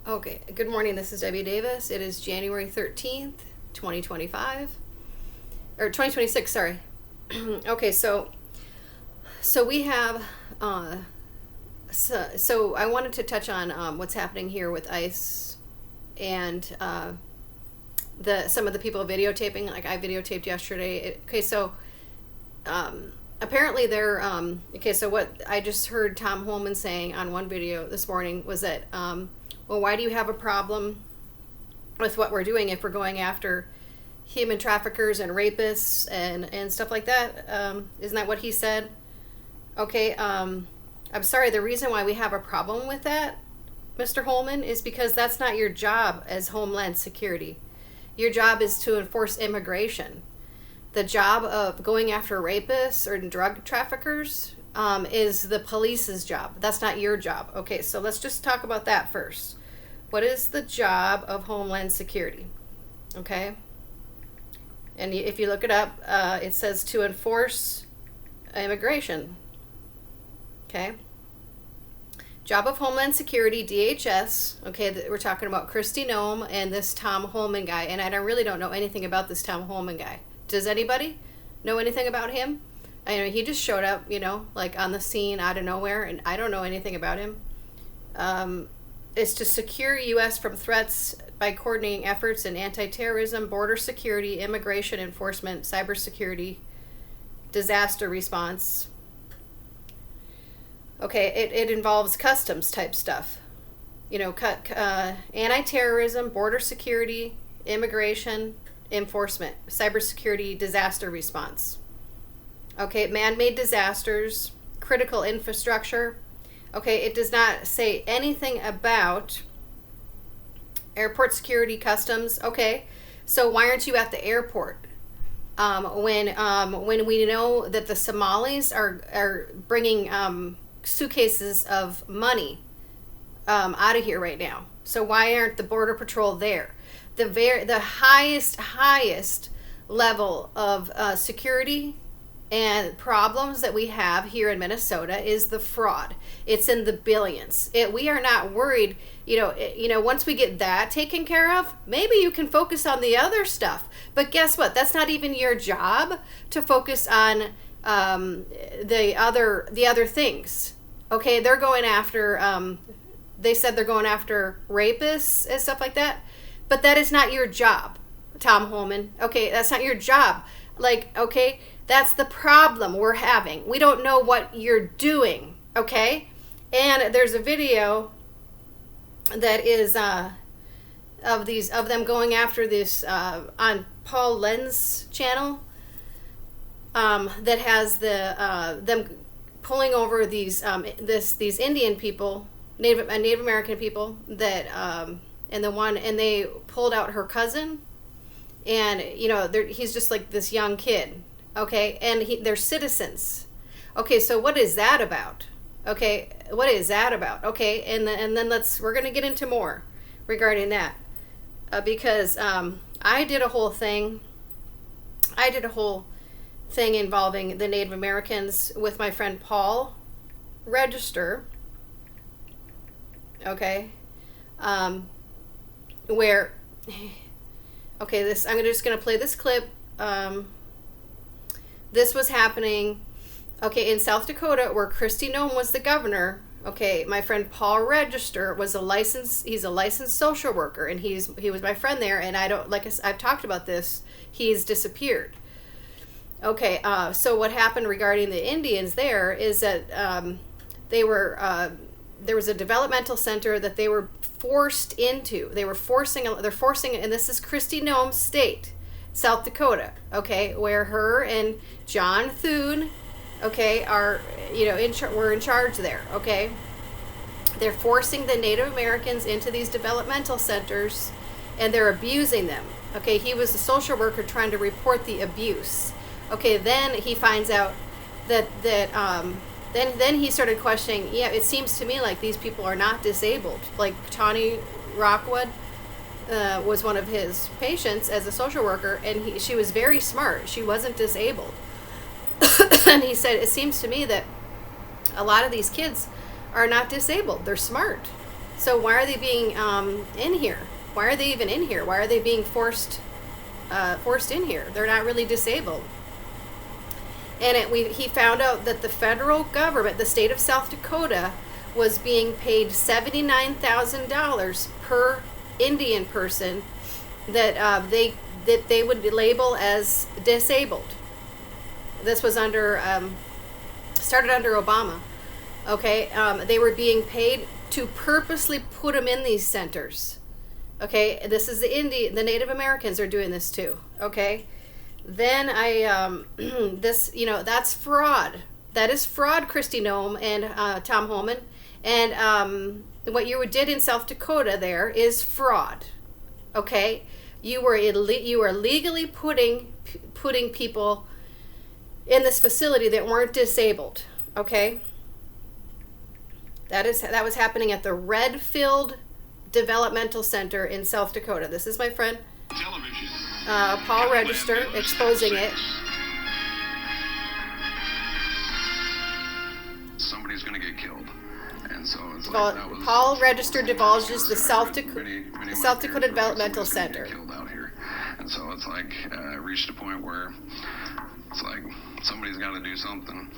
Okay, good morning. This is Debbie Davis. It is January 13th, 2025, or 2026, sorry. Okay, so we have, so I wanted to touch on what's happening here with ICE and some of the people videotaping, like I videotaped yesterday. Apparently they're, so what I just heard Tom Holman saying on one video this morning was that, well, why do you have a problem with what we're doing if we're going after human traffickers and rapists and stuff like that? Isn't that what he said? Okay, I'm sorry, the reason why we have a problem with that, Mr. Holman, is because that's not your job as Homeland Security. Your job is to enforce immigration. The job of going after rapists or drug traffickers is the police's job. That's not your job. Okay, so let's just talk about that first. What is the job of Homeland Security? Okay, and if you look it up, it says to enforce immigration. Okay, job of Homeland Security, DHS. Okay, we're talking about Kristi Noem and this Tom Holman guy, and I really don't know anything about this Tom Holman guy. Does anybody know anything about him? I know he just showed up, like on the scene out of nowhere, and I don't know anything about him. Is to secure U.S. from threats by coordinating efforts in anti-terrorism, border security, immigration enforcement, cybersecurity, disaster response. Okay, it involves customs type stuff. Anti-terrorism, border security, immigration, enforcement, cybersecurity, disaster response. Okay, man-made disasters, critical infrastructure. Okay, it does not say anything about airport security, customs. Okay, so why aren't you at the airport when we know that the Somalis are bringing suitcases of money out of here right now? So why aren't the border patrol there? The highest level of security and problems that we have here in Minnesota is the fraud. It's in the billions. We are not worried. Once we get that taken care of, maybe you can focus on the other stuff. But guess what? That's not even your job to focus on the other things. Okay, they're going after. They said they're going after rapists and stuff like that. But that is not your job, Tom Holman. Okay, that's not your job. Okay, that's the problem we're having. We don't know what you're doing, okay? And there's a video that is of them going after this on Paul Lenz's channel that has them pulling over these Indian people, Native American people that. And they pulled out her cousin, and he's just like this young kid, okay, and they're citizens. Okay, so what is that about? Okay, what is that about? Okay, and then we're gonna get into more regarding that because I did a whole thing involving the Native Americans with my friend Paul Register. Okay. Where, okay, I'm just going to play this clip. This was happening, okay, in South Dakota where Kristi Noem was the governor. Okay, my friend Paul Register was he's a licensed social worker, and he was my friend there, and I've talked about this, he's disappeared. Okay, so what happened regarding the Indians there is that there was a developmental center that they were forced into. They're forcing, and this is Kristi Noem's state, South Dakota, okay, where her and John Thune, okay, are, we're in charge there, okay. They're forcing the Native Americans into these developmental centers, and they're abusing them, okay. He was a social worker trying to report the abuse, okay. Then he finds out that Then he started questioning, it seems to me like these people are not disabled. Like Tawny Rockwood was one of his patients as a social worker, and she was very smart. She wasn't disabled. And he said, it seems to me that a lot of these kids are not disabled. They're smart. So why are they being in here? Why are they even in here? Why are they being forced in here? They're not really disabled. And he found out that the federal government, the state of South Dakota, was being paid $79,000 per Indian person that they would label as disabled. This was started under Obama. Okay, they were being paid to purposely put them in these centers. Okay, this is the Native Americans are doing this too. Okay, then that's fraud. That is fraud, Kristi Noem and Tom Homan. And what you did in South Dakota there is fraud. Okay, you are legally putting people in this facility that weren't disabled. Okay, that was happening at the Redfield Developmental Center in South Dakota. This is my friend Paul Register exposing it. Somebody's going to get killed. And so it's Paul Register divulges the South Dakota Developmental Center. Killed out here. And so it's like reached a point where it's like somebody's got to do something.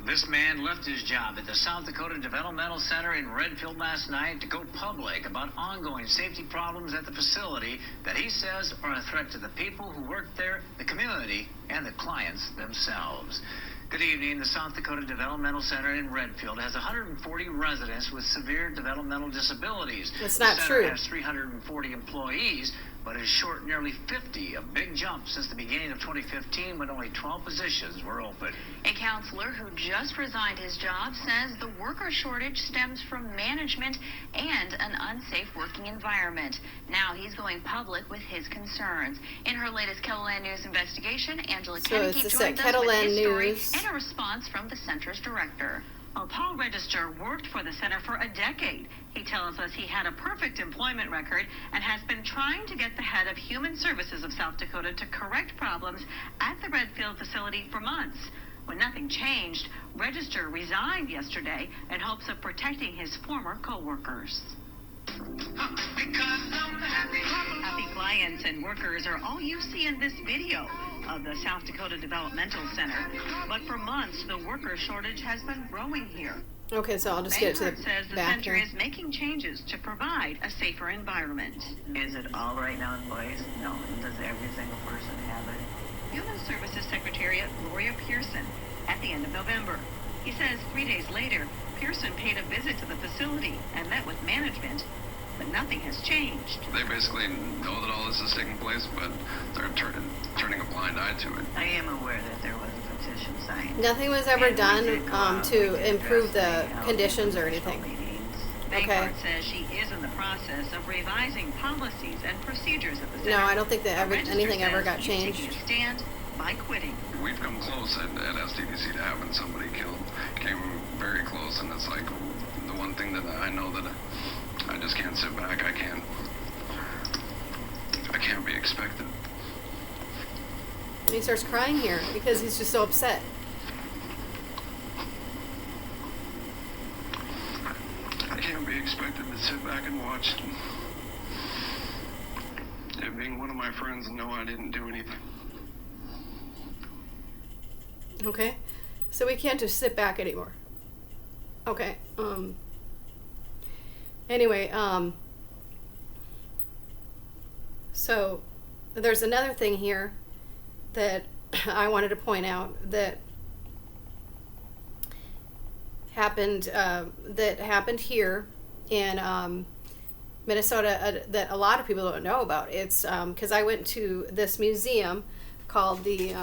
This man left his job at the South Dakota Developmental Center in Redfield last night to go public about ongoing safety problems at the facility that he says are a threat to the people who work there, the community, and the clients themselves. Good evening. The South Dakota Developmental Center in Redfield has 140 residents with severe developmental disabilities. That's not true. The center has 340 employees, but has short nearly 50, a big jump since the beginning of 2015 when only 12 positions were open. A counselor who just resigned his job says the worker shortage stems from management and an unsafe working environment. Now he's going public with his concerns. In her latest Kettleland News investigation, Angela Kennedy joined us with his story and a response from the center's director. Well, Paul Register worked for the center for a decade. He tells us he had a perfect employment record and has been trying to get the head of Human Services of South Dakota to correct problems at the Redfield facility for months. When nothing changed, Register resigned yesterday in hopes of protecting his former co-workers. Happy clients and workers are all you see in this video of the South Dakota Developmental Center. But for months, the worker shortage has been growing here. Okay, so I'll just get to the says the back center here. is making changes to provide a safer environment. Is it all right now in place? No. Does every single person have it? Human Services Secretary Gloria Pearson at the end of November. He says 3 days later, Pearson paid a visit to the facility and met with management, but nothing has changed. They basically know that all this is taking place, but they're turning a blind eye to it. I am aware that there was a petition signed. Nothing was ever done to improve the conditions or anything. Okay. Bankart says she is in the process of revising policies and procedures at the center. No, I don't think that anything ever got changed. Taking a stand by quitting. We've come close at SDDC to having somebody killed. Came very close, and it's like the one thing that I know that I just can't sit back. I can't be expected. And he starts crying here because he's just so upset. I can't be expected to sit back and watch it being one of my friends and know I didn't do anything. Okay, so we can't just sit back anymore. Okay. Anyway, so there's another thing here that I wanted to point out that happened here in Minnesota that a lot of people don't know about. It's because I went to this museum called the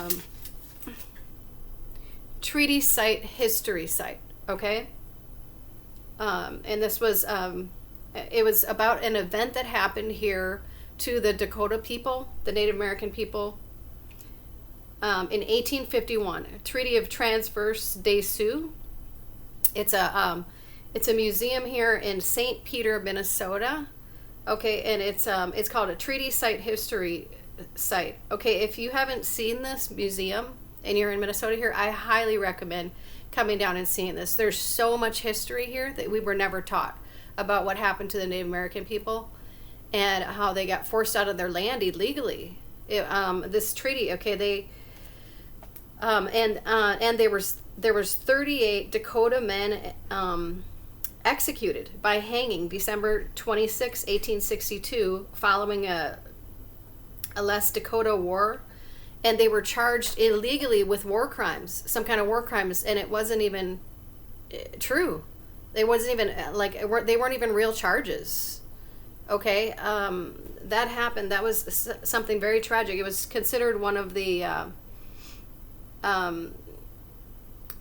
Treaty Site History Site. Okay. And this was it was about an event that happened here to the Dakota people, the Native American people, in 1851, Treaty of Transverse des Sioux. It's a museum here in St. Peter, Minnesota. Okay, and it's called a Treaty Site History Site. Okay, if you haven't seen this museum and you're in Minnesota here, I highly recommend coming down and seeing this. There's so much history here that we were never taught about what happened to the Native American people and how they got forced out of their land illegally. This treaty, okay, and there was 38 Dakota men executed by hanging December 26, 1862, following a Les Dakota War, and they were charged illegally with war crimes, some kind of war crimes, and it wasn't even true. They wasn't even they weren't even real charges. Okay, that happened. That was something very tragic. It was considered one of the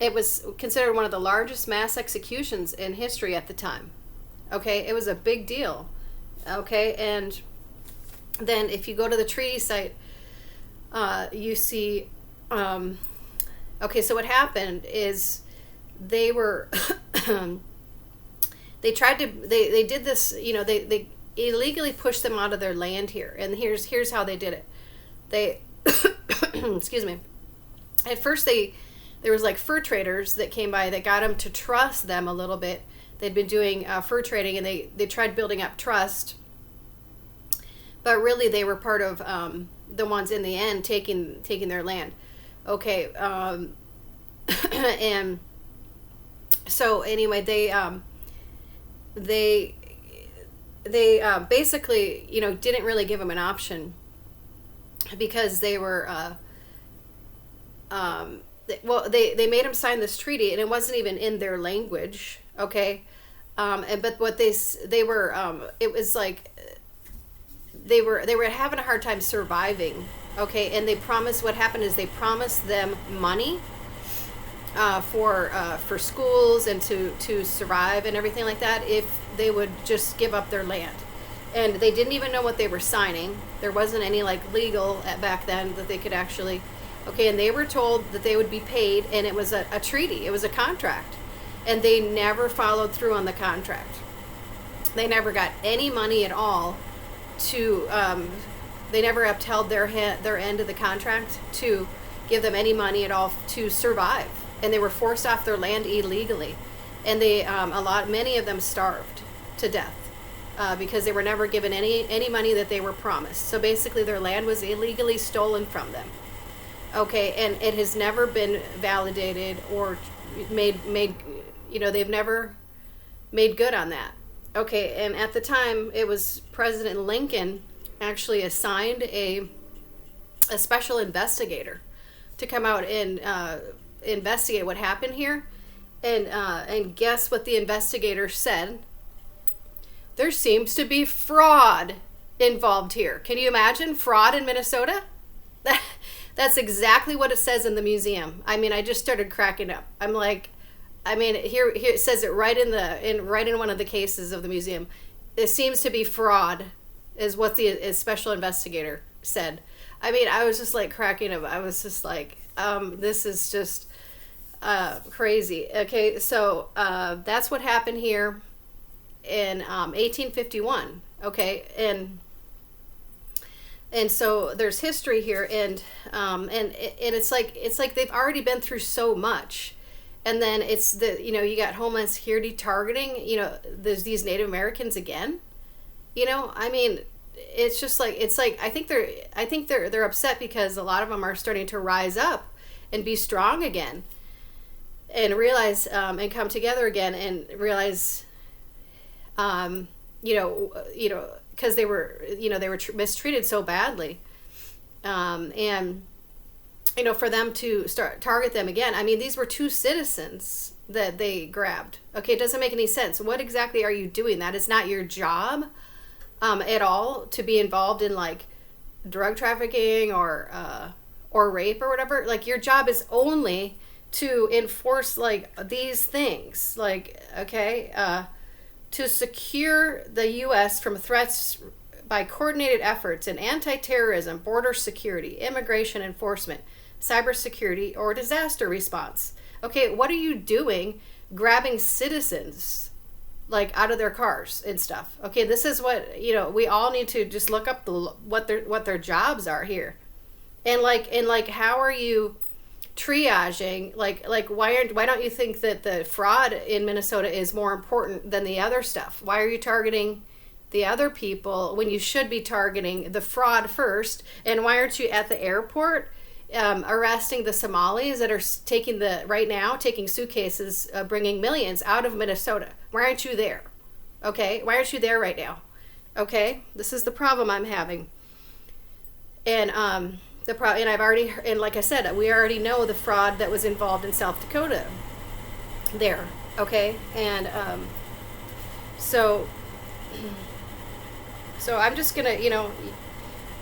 it was considered one of the largest mass executions in history at the time. Okay, it was a big deal. Okay, and then if you go to the treaty site, you see, okay, so what happened is they were, they did this, they illegally pushed them out of their land here. And here's how they did it. They, excuse me. At first there was like fur traders that came by that got them to trust them a little bit. They'd been doing fur trading, and they tried building up trust. But really they were part of the ones in the end taking their land. Okay, and so anyway, they basically, didn't really give them an option, because they were they made them sign this treaty, and it wasn't even in their language. Okay, but what they were it was like they were having a hard time surviving. Okay, and what happened is they promised them money for schools and to survive and everything like that if they would just give up their land. And they didn't even know what they were signing. There wasn't any legal back then that they could actually, okay, and they were told that they would be paid, and it was a treaty, it was a contract, and they never followed through on the contract. They never got any money at all to they never upheld their end of the contract to give them any money at all to survive, and they were forced off their land illegally, and many of them starved to death because they were never given any money that they were promised. So basically their land was illegally stolen from them. Okay, and it has never been validated or made they've never made good on that. Okay, and at the time, it was President Lincoln actually assigned a special investigator to come out and investigate what happened here. And guess what the investigator said? There seems to be fraud involved here. Can you imagine fraud in Minnesota? That's exactly what it says in the museum. I mean, I just started cracking up. I'm like, here it says it right in one of the cases of the museum. It seems to be fraud, is what the special investigator said. I mean, I was just like cracking up. I was just like, this is just crazy. Okay, so that's what happened here in 1851. Okay, and so there's history here, and it's like they've already been through so much. And then it's you got Homeland Security targeting, there's these Native Americans again. I mean, it's just like, I think they're upset because a lot of them are starting to rise up and be strong again, and realize and come together again and realize, because they were mistreated so badly, and for them to start target them again. I mean, these were two citizens that they grabbed. Okay, it doesn't make any sense. What exactly are you doing? That is not your job at all, to be involved in drug trafficking or rape or whatever. Your job is only to enforce these things. To secure the U.S. from threats by coordinated efforts in anti-terrorism, border security, immigration enforcement, cybersecurity, or disaster response. Okay, what are you doing grabbing citizens out of their cars and stuff? Okay, this is what, we all need to just look up what their jobs are here. And how are you triaging, like why don't you think that the fraud in Minnesota is more important than the other stuff? Why are you targeting the other people when you should be targeting the fraud first? And why aren't you at the airport arresting the Somalis that are taking suitcases, bringing millions out of Minnesota? Why aren't you there? Okay, why aren't you there right now? Okay, this is the problem I'm having. And and like I said, we already know the fraud that was involved in South Dakota there. Okay, and so I'm just gonna,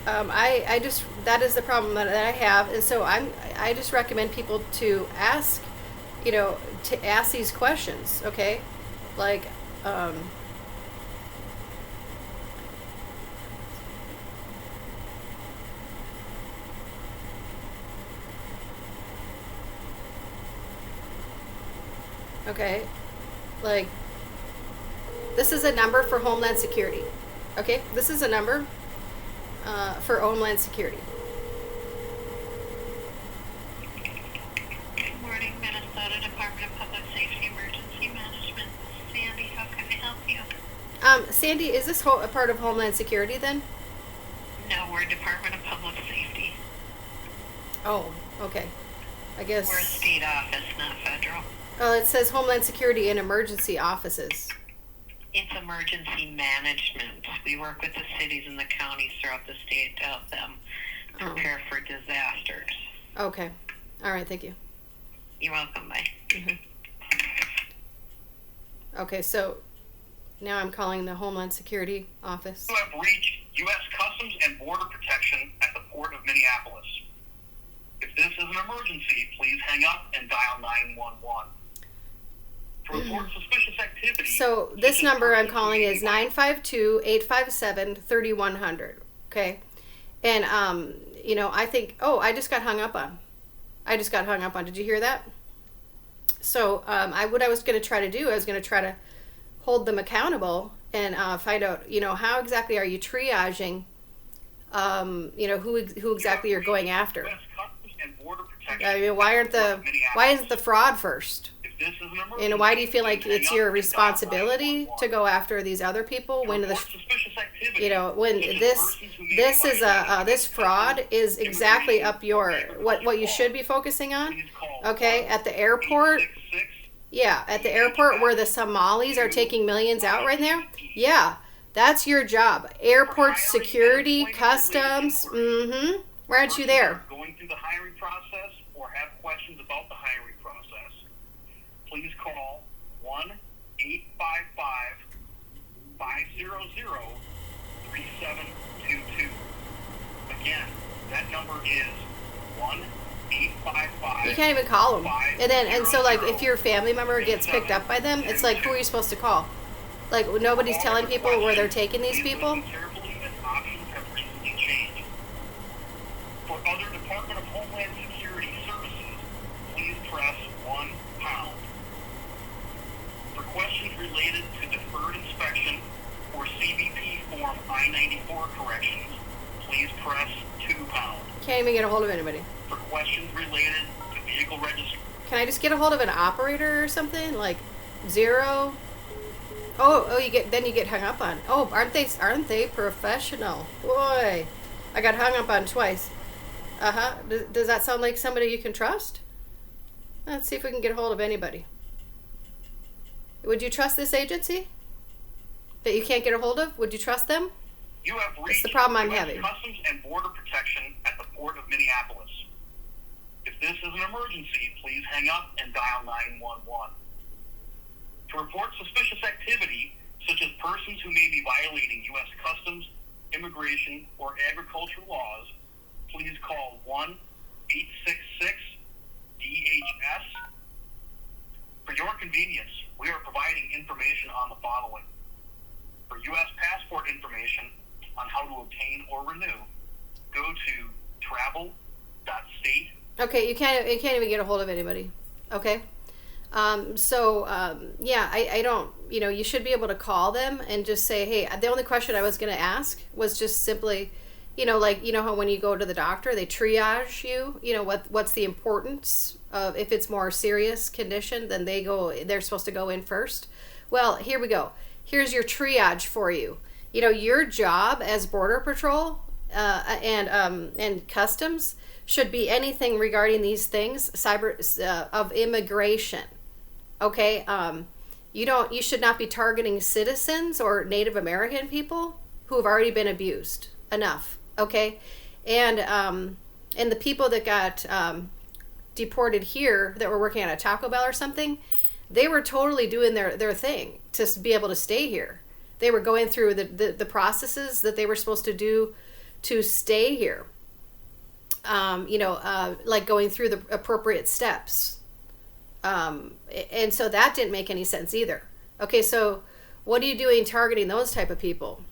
I just, that is the problem that I have, and so I just recommend people to ask, to ask these questions. Okay, like. Okay, like, this is a number for Homeland Security. Okay, this is a number for Homeland Security. Good morning, Minnesota Department of Public Safety Emergency Management. Sandy, how can I help you? Sandy, is this a part of Homeland Security then? No, we're Department of Public Safety. Oh, okay. I guess. We're a state office, not federal. It says Homeland Security and emergency offices. It's emergency management. We work with the cities and the counties throughout the state to help them prepare for disasters. Okay. All right, thank you. You're welcome, bye. Mm-hmm. Okay, so now I'm calling the Homeland Security office. You have reached U.S. Customs and Border Protection at the Port of Minneapolis. If this is an emergency, please hang up and dial 911. To report suspicious activity... So this number I'm calling is 952-857-3100. Okay? And, I think... Oh, I just got hung up on. Did you hear that? So what I was going to try to do, I was going to try to hold them accountable and find out, how exactly are you triaging, who exactly you're going after. I mean, why isn't the fraud first? And why do you feel like it's your responsibility to go after these other people when this fraud is exactly up what you should be focusing on? Okay, at the airport. Yeah, at the airport where the Somalis are taking millions out right now. Yeah, that's your job. Airport security, customs. Mm-hmm. Why aren't you there? Going through the hiring process or have questions about the hiring process, please call 1-855-500-3722. Again, that number is 1-855. You can't even call them. And so like if your family member gets picked up by them, it's like, who are you supposed to call? Like nobody's telling people where they're taking these people. For other Department of Homeland Security services, please press 1#. For questions related to deferred inspection or CBP Form I-94 corrections, please press 2#. Can't even get a hold of anybody. For questions related to vehicle registration. Can I just get a hold of an operator or something? Like 0? Oh, you get hung up on. Oh, aren't they professional? Boy, I got hung up on twice. Does that sound like somebody you can trust? Let's see if we can get a hold of anybody. Would you trust this agency that you can't get a hold of? Would you trust them? You have That's reached the problem I'm US having. Customs and Border Protection at the Port of Minneapolis. If this is an emergency, please hang up and dial 911. To report suspicious activity, such as persons who may be violating U.S. Customs, immigration, or agricultural laws, please call 1-866-DHS. For your convenience, we are providing information on the following. For U.S. passport information on how to obtain or renew, go to travel.state. Okay, you can't even get a hold of anybody. Okay. I don't, you should be able to call them and just say, hey, the only question I was going to ask was just simply, Like, how when you go to the doctor, they triage you, what's the importance of, if it's more serious condition, then they're supposed to go in first. Well, here we go. Here's your triage for you. Your job as Border Patrol and Customs should be anything regarding these things, of immigration. Okay, you should not be targeting citizens or Native American people who have already been abused enough. Okay, and the people that got deported here that were working at a Taco Bell or something, they were totally doing their thing to be able to stay here. They were going through the processes that they were supposed to do to stay here. Like going through the appropriate steps. And so that didn't make any sense either. Okay, so what are you doing targeting those type of people?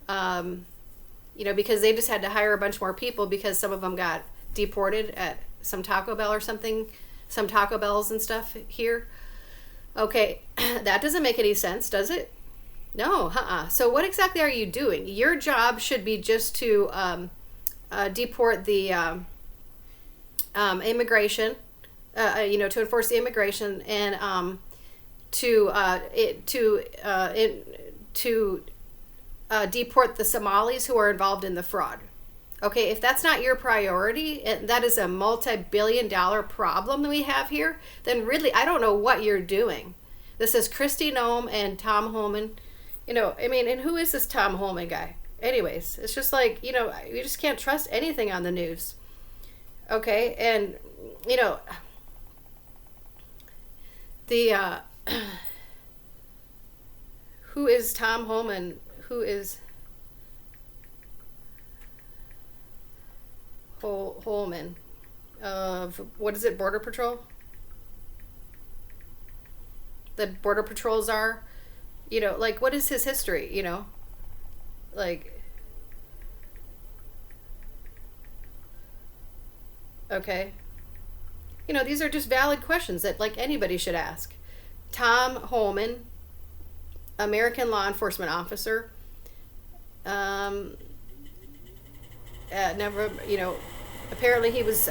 Because they just had to hire a bunch more people because some of them got deported at some Taco Bell or something, some Taco Bells and stuff here. Okay, that doesn't make any sense, does it? No, So what exactly are you doing? Your job should be just to deport the immigration, to enforce the immigration, and to deport the Somalis who are involved in the fraud. Okay, if that's not your priority, and that is a multi-billion-dollar problem that we have here, then really, I don't know what you're doing. This is Kristi Noem and Tom Homan. And who is this Tom Homan guy? Anyways, it's just like, you just can't trust anything on the news. Okay, and, the, who is Tom Homan? Who is Holman of, what is it, Border Patrol? The Border Patrol czar? Like, what is his history, Like, okay. These are just valid questions that, like, anybody should ask. Tom Homan, American law enforcement officer. Never, apparently he was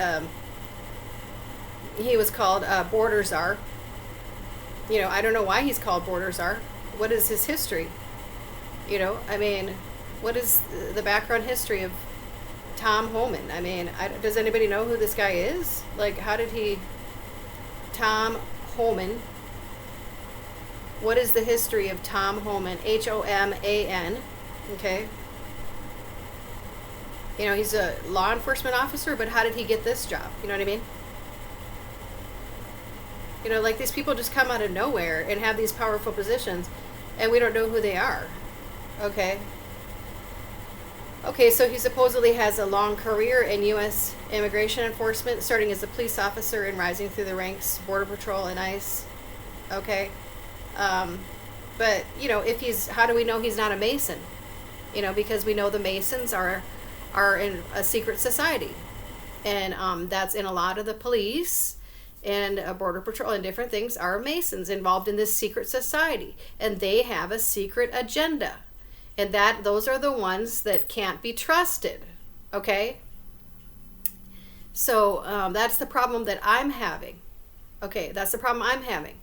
called Border Czar. I don't know why he's called Border Czar. What is his history? What is the background history of Tom Homan? Does anybody know who this guy is? Like, how did he... Tom Homan. What is the history of Tom Homan? Homan. Okay. He's a law enforcement officer, but how did he get this job? You know what I mean? Like, these people just come out of nowhere and have these powerful positions, and we don't know who they are. Okay. Okay, so he supposedly has a long career in U.S. immigration enforcement, starting as a police officer and rising through the ranks, Border Patrol and ICE. Okay. But, if how do we know he's not a Mason? Because we know the Masons are in a secret society. And that's in a lot of the police and Border Patrol and different things are Masons involved in this secret society. And they have a secret agenda. And those are the ones that can't be trusted. Okay? So that's the problem that I'm having. Okay, that's the problem I'm having.